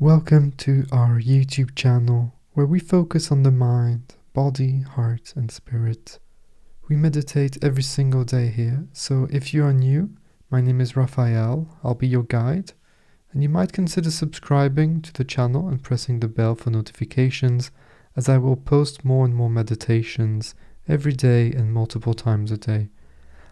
Welcome to our YouTube channel where we focus on the mind, body, heart and spirit. We meditate every single day here, so if you are new, my name is Raphael, I'll be your guide, and you might consider subscribing to the channel and pressing the bell for notifications, as I will post more and more meditations every day and multiple times a day.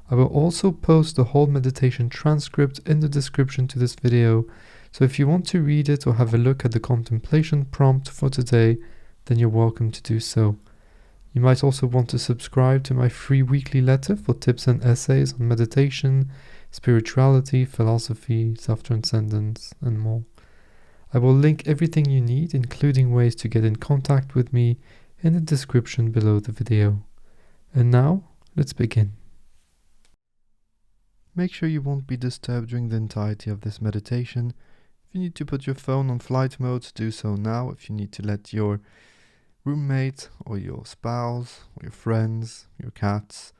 I will also post the whole meditation transcript in the description to this video, so if you want to read it or have a look at the contemplation prompt for today, then you're welcome to do so. You might also want to subscribe to my free weekly letter for tips and essays on meditation, spirituality, philosophy, self-transcendence, and more. I will link everything you need, including ways to get in contact with me, in the description below the video. And now, let's begin. Make sure you won't be disturbed during the entirety of this meditation. If you need to put your phone on flight mode, do so now. If you need to let your roommate or your spouse or your friends, your cats,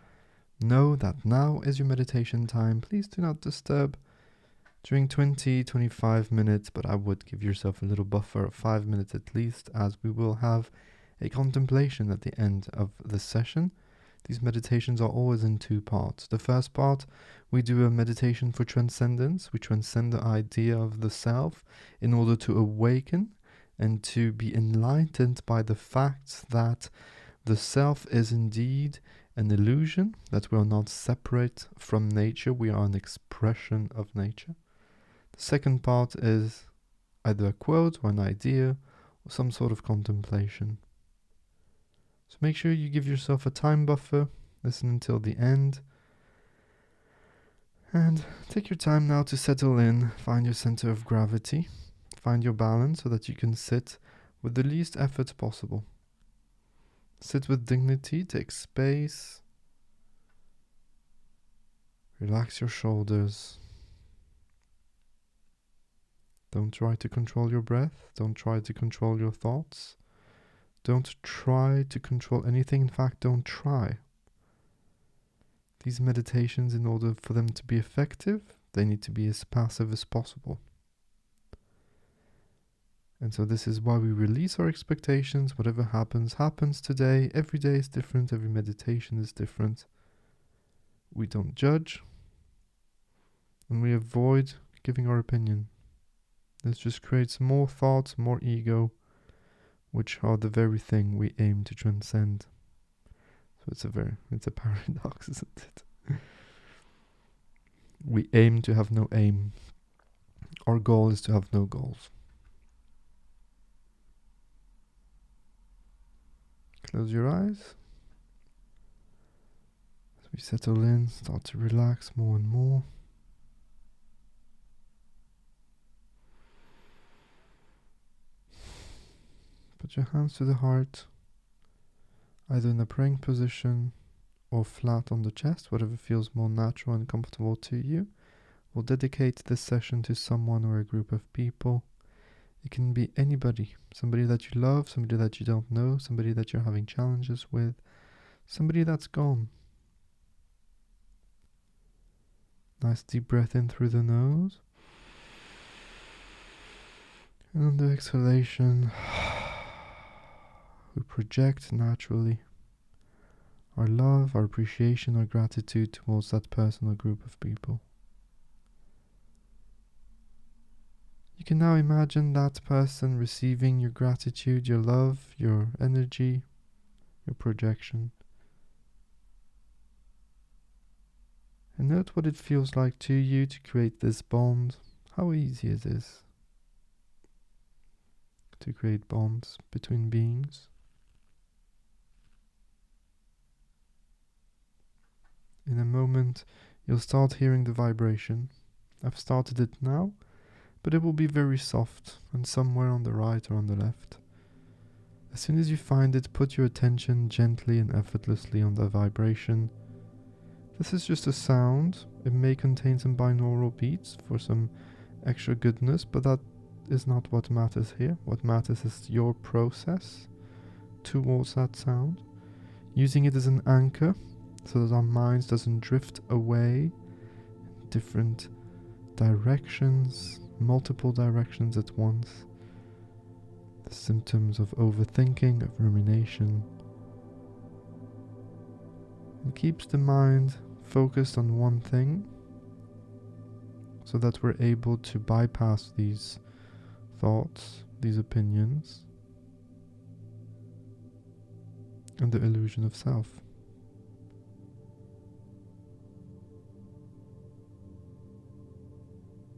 know that now is your meditation time. Please do not disturb during 20-25 minutes, but I would give yourself a little buffer of 5 minutes at least, as we will have a contemplation at the end of the session. These meditations are always in two parts. The first part, we do a meditation for transcendence. We transcend the idea of the self in order to awaken and to be enlightened by the fact that the self is indeed an illusion, that we are not separate from nature, we are an expression of nature. The second part is either a quote or an idea or some sort of contemplation. So make sure you give yourself a time buffer, listen until the end, and take your time now to settle in, find your center of gravity, find your balance so that you can sit with the least effort possible. Sit with dignity, take space, relax your shoulders. Don't try to control your breath, don't try to control your thoughts. Don't try to control anything. In fact, don't try. These meditations, in order for them to be effective, they need to be as passive as possible. And so this is why we release our expectations. Whatever happens, happens today. Every day is different. Every meditation is different. We don't judge. And we avoid giving our opinion. This just creates more thoughts, more ego, which are the very thing we aim to transcend. So it's a paradox, isn't it? We aim to have no aim. Our goal is to have no goals. Close your eyes. As we settle in, start to relax more and more. Put your hands to the heart, either in a praying position or flat on the chest, whatever feels more natural and comfortable to you. We'll dedicate this session to someone or a group of people. It can be anybody, somebody that you love, somebody that you don't know, somebody that you're having challenges with, somebody that's gone. Nice deep breath in through the nose. And on the exhalation, we project naturally our love, our appreciation, our gratitude towards that person or group of people. You can now imagine that person receiving your gratitude, your love, your energy, your projection. And note what it feels like to you to create this bond, how easy it is to create bonds between beings. In a moment, you'll start hearing the vibration. I've started it now, but it will be very soft and somewhere on the right or on the left. As soon as you find it, put your attention gently and effortlessly on the vibration. This is just a sound. It may contain some binaural beats for some extra goodness, but that is not what matters here. What matters is your process towards that sound, using it as an anchor so that our minds doesn't drift away in different directions, multiple directions at once, the symptoms of overthinking, of rumination, and keeps the mind focused on one thing so that we're able to bypass these thoughts, these opinions, and the illusion of self.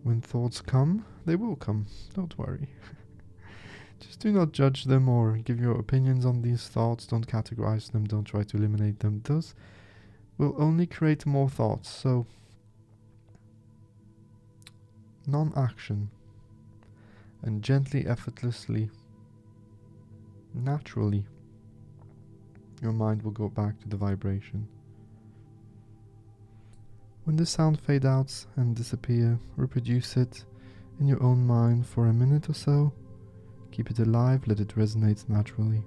When thoughts come, they will come, don't worry. Just do not judge them or give your opinions on these thoughts, don't categorize them, don't try to eliminate them. Those will only create more thoughts, so non-action, and gently, effortlessly, naturally, your mind will go back to the vibration. When the sound fades out and disappear, reproduce it in your own mind for a minute or so. Keep it alive, let it resonate naturally.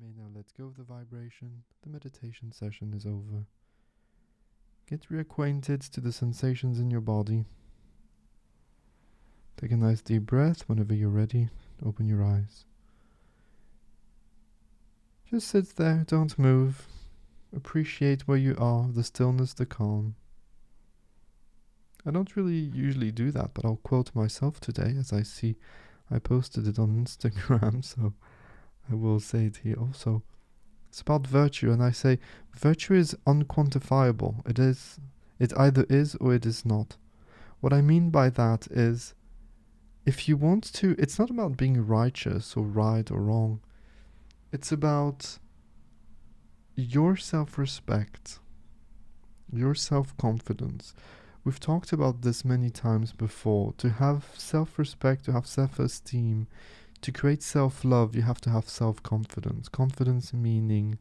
may now let go of the vibration. The meditation session is over. Get reacquainted to the sensations in your body. Take a nice deep breath. Whenever you're ready, open your eyes. Just sit there, don't move. Appreciate where you are, the stillness, the calm. I don't really usually do that, but I'll quote myself today as I see I posted it on Instagram, so I will say it here also. It's about virtue, and I say virtue is unquantifiable. It either is or it is not. What I mean by that is, if you want to, it's not about being righteous or right or wrong. It's about your self-respect, your self-confidence. We've talked about this many times before. To have self-respect, to have self-esteem, to create self-love, you have to have self-confidence. Confidence meaning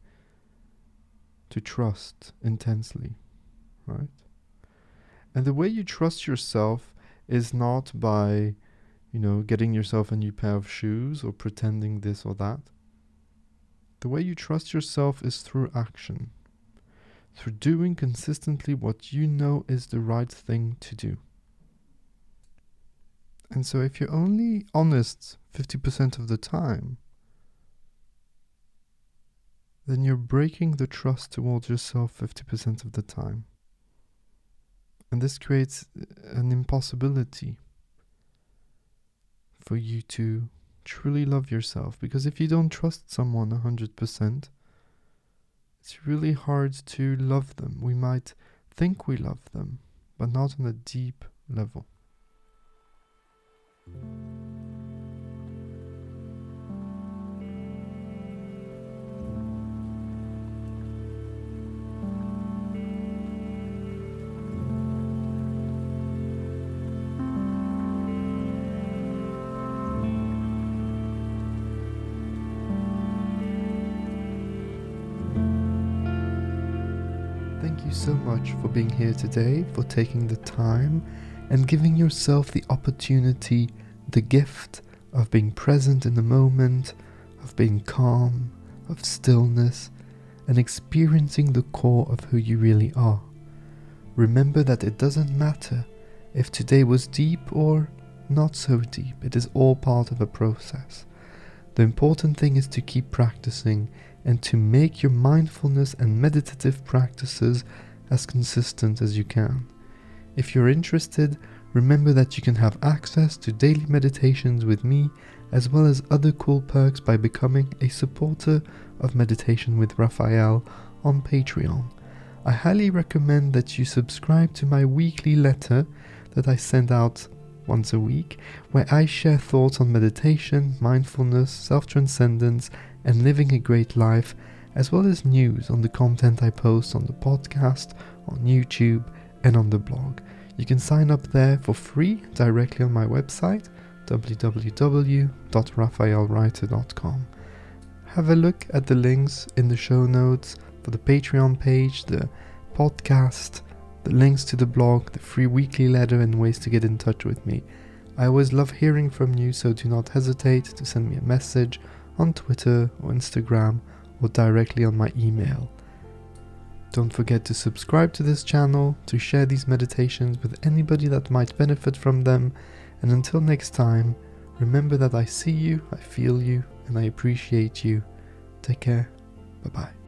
to trust intensely, right? And the way you trust yourself is not by, getting yourself a new pair of shoes or pretending this or that. The way you trust yourself is through action, through doing consistently what you know is the right thing to do. And so if you're only honest 50% of the time, then you're breaking the trust towards yourself 50% of the time. And this creates an impossibility for you to truly love yourself, because if you don't trust someone 100%, it's really hard to love them. We might think we love them, but not on a deep level. Thank you so much for being here today, for taking the time and giving yourself the opportunity, the gift of being present in the moment, of being calm, of stillness, and experiencing the core of who you really are. Remember that it doesn't matter if today was deep or not so deep. It is all part of a process. The important thing is to keep practicing and to make your mindfulness and meditative practices as consistent as you can. If you're interested, remember that you can have access to daily meditations with me, as well as other cool perks by becoming a supporter of Meditation with Raphael on Patreon. I highly recommend that you subscribe to my weekly letter that I send out once a week, where I share thoughts on meditation, mindfulness, self-transcendence, and living a great life, as well as news on the content I post on the podcast, on YouTube, and on the blog. You can sign up there for free directly on my website, www.raphaelreiter.com. Have a look at the links in the show notes for the Patreon page, the podcast, the links to the blog, the free weekly letter, and ways to get in touch with me. I always love hearing from you, so do not hesitate to send me a message on Twitter or Instagram or directly on my email. Don't forget to subscribe to this channel, to share these meditations with anybody that might benefit from them, and until next time, remember that I see you, I feel you, and I appreciate you. Take care. Bye-bye.